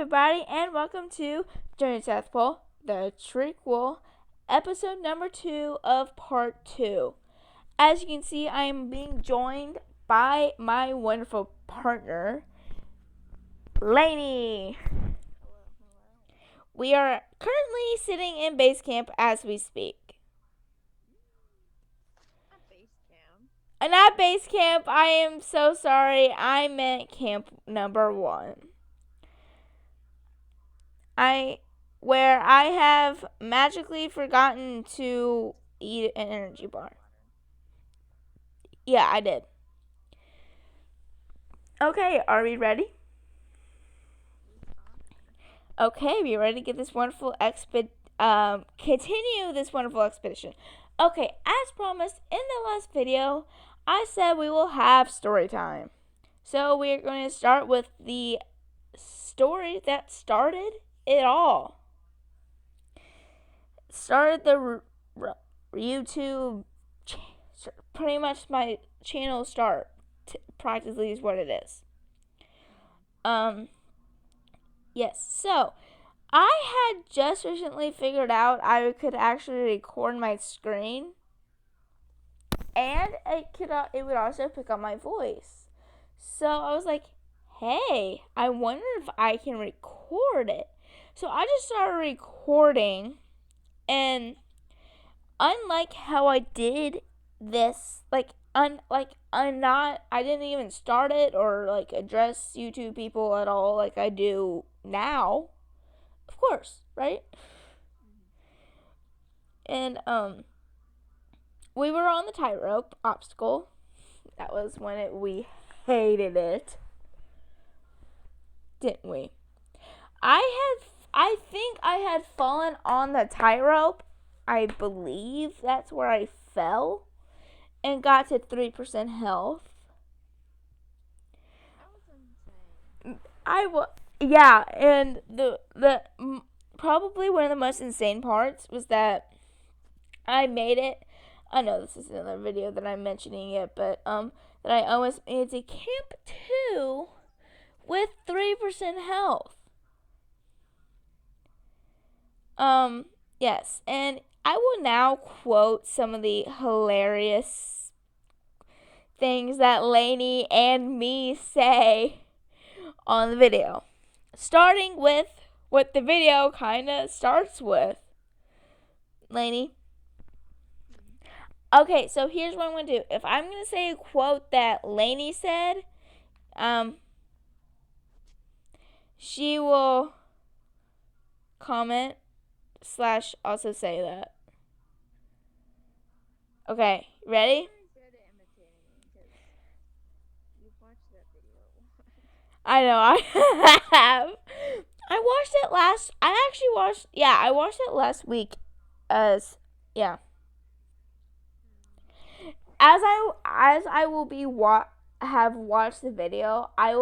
everybody, and welcome to Journey to South Pole, the Triquel, episode number 2 of part 2. As you can see, I am being joined by my wonderful partner, Lainey. We are currently sitting in base camp as we speak. Not base camp. I am so sorry. I meant camp number 1. Where I have magically forgotten to eat an energy bar. Yeah, I did. Okay, are we ready? Okay, we ready to get this wonderful continue this wonderful expedition. Okay, as promised in the last video, I said we will have story time. So we're going to start with the story that started it all. Started the YouTube, pretty much my channel start, practically is what it is. Yes, so I had just recently figured out I could actually record my screen, and it would also pick up my voice. So I was like, hey, I wonder if I can record it. So I just started recording, and unlike how I did this, I didn't even start it or address YouTube people at all like I do now. Of course, right? And we were on the tightrope obstacle. That was when we hated it, didn't we? I think I had fallen on the tightrope. I believe that's where I fell and got to 3% health. Yeah, and the probably one of the most insane parts was that I made it. I know this is another video that I'm mentioning it, but that I almost made it to camp 2 with 3% health. Yes, and I will now quote some of the hilarious things that Lainey and me say on the video. Starting with what the video kind of starts with. Lainey? Okay, so here's what I'm going to do. If I'm going to say a quote that Lainey said, she will comment / also say that. Okay, ready? I know, I have. I watched it last week as I will be have watched the video. I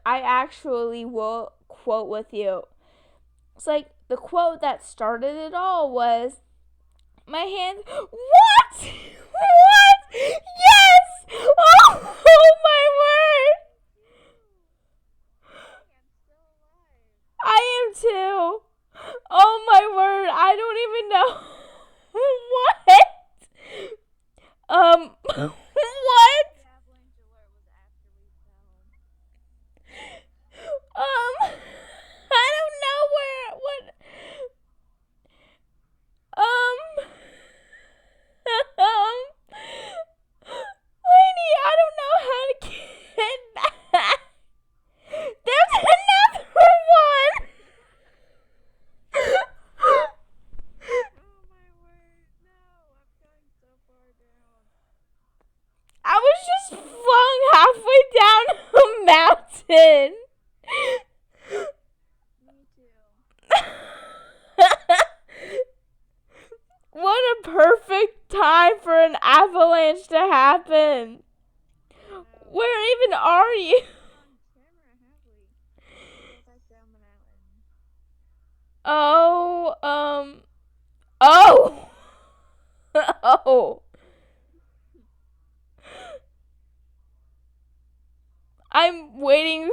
actually will quote with you. It's like the quote that started it all was, my hands. What? What? Yes! Oh my word! I am too. Oh my word! I don't even know what. What? I don't know what. Lady, I don't know how to get back. There's another one. I was just flung halfway down a mountain. What a perfect time for an avalanche to happen. Where even are you? Oh. I'm waiting.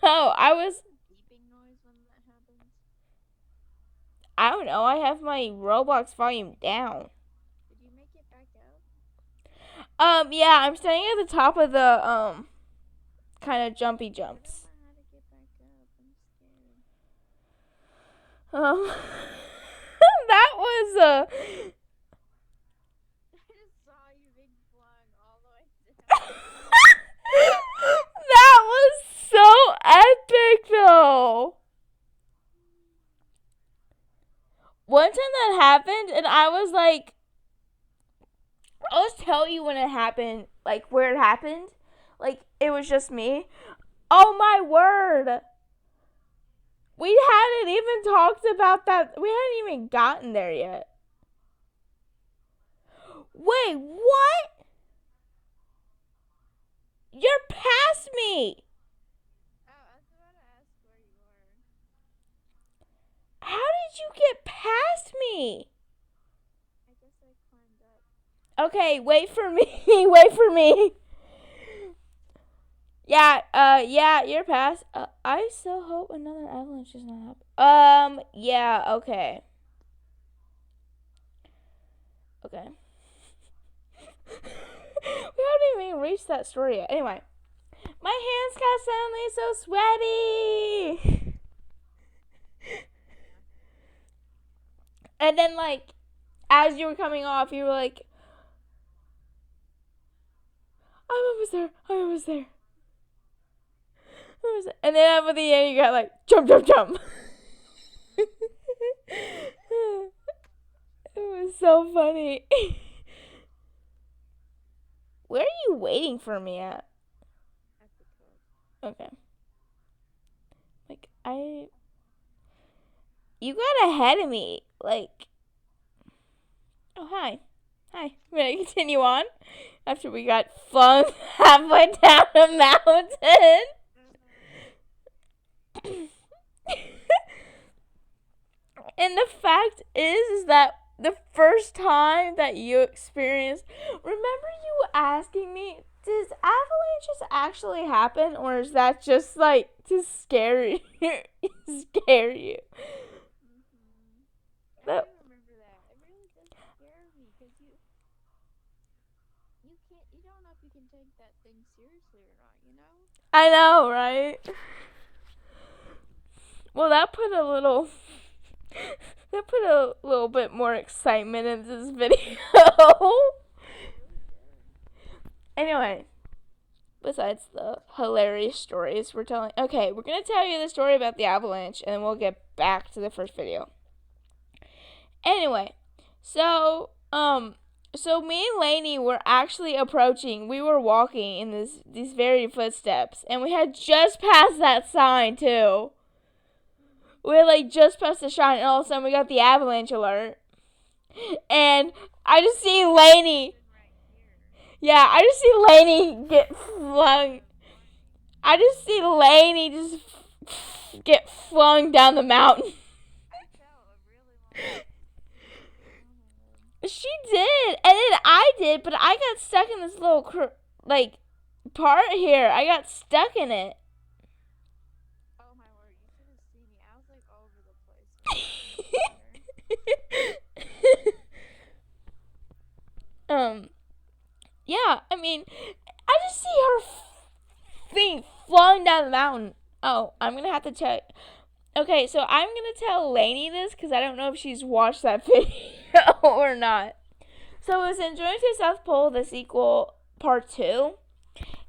Oh, I was. I don't know. I have my Roblox volume down. Did you make it back up? Yeah, I'm staying at the top of the kind of jumpy jumps. I don't know how to get back up. I'm scared. That was I just saw you being flung all the way down. that was so epic though. One time that happened and I was like, I'll just tell you when it happened, like where it happened. Like it was just me. Oh my word. We hadn't even talked about that. We hadn't even gotten there yet. Wait, what? You're past me. Oh, I was about to ask where you were. How did you get past me? I guess I climbed up. Okay, wait for me. Wait for me. Yeah, you're past. I so hope another avalanche does not happen. Yeah, okay. Okay. We haven't even reached that story yet. Anyway, my hands got suddenly so sweaty. And then, like, as you were coming off, you were like, I'm almost there. I'm almost there. And then at the end, you got like, jump, jump, jump. It was so funny. Where are you waiting for me at? At the top. Okay. Like, you got ahead of me. Like, oh, hi. Hi. Ready to continue on? After we got flung halfway down a mountain. And the fact is that the first time that you experienced, remember you asking me, does avalanches actually happen, or is that just like to scare you? Scare you? I do remember that. It really does scare me because you don't know if you can take that thing seriously or not. You know? I know, right? Well, that put a little bit more excitement in this video. Anyway, besides the hilarious stories we're telling, okay, we're gonna tell you the story about the avalanche, and then we'll get back to the first video. Anyway, so me and Lainey were actually approaching. We were walking in these very footsteps, and we had just passed that sign too. We had like just passed the sign, and all of a sudden we got the avalanche alert, and I just see Lainey. Yeah, I just see Lainey get flung. I just see Lainey just get flung down the mountain. She did, and then I did, but I got stuck in this little part here. I got stuck in it. Oh my word! You should have seen me. I was like all over the place. Yeah, I mean, I just see her thing flung down the mountain. Oh, I'm gonna have to check. Okay, so I'm gonna tell Lainey this because I don't know if she's watched that video or not. So it was in Journey to South Pole, the sequel, part 2.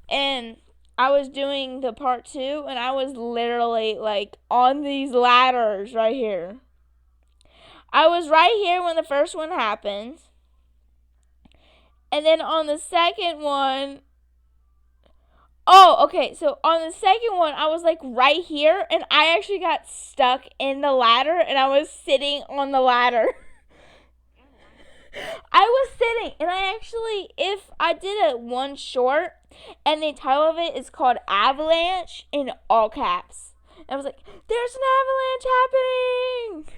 And I was doing the part 2, and I was literally, like, on these ladders right here. I was right here when the first one happened. And then on the second one... Oh, okay, so on the second one, I was, like, right here, and I actually got stuck in the ladder, and I was sitting on the ladder. I was sitting, and I actually, if I did a one short, and the title of it is called Avalanche in all caps. And I was like, there's an avalanche happening!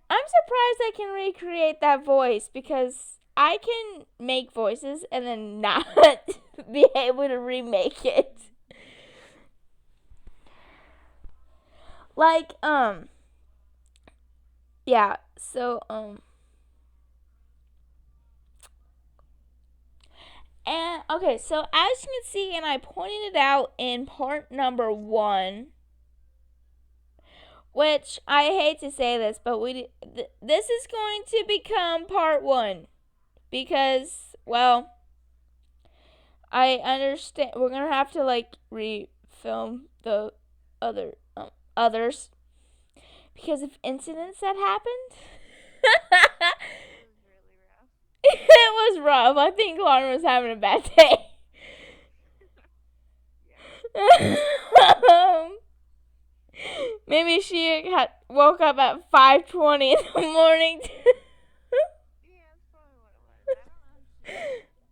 I'm surprised I can recreate that voice, because I can make voices and then not be able to remake it. Like, yeah. So and okay, so as you can see, and I pointed it out in part number 1, which I hate to say this, but this is going to become part 1 because, well, I understand we're gonna have to like refilm the other others because of incidents that happened. It was really rough. It was rough. I think Lauren was having a bad day. Yeah. Maybe she had woke up at 5:20 in the morning. Yeah, that's probably what it was. I don't know if she was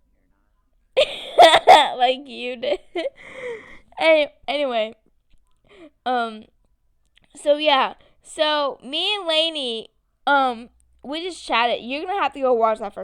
sleepy or not. Like you did. Anyway, um, so yeah, so me and Lainey, we just chatted. You're gonna have to go watch that first.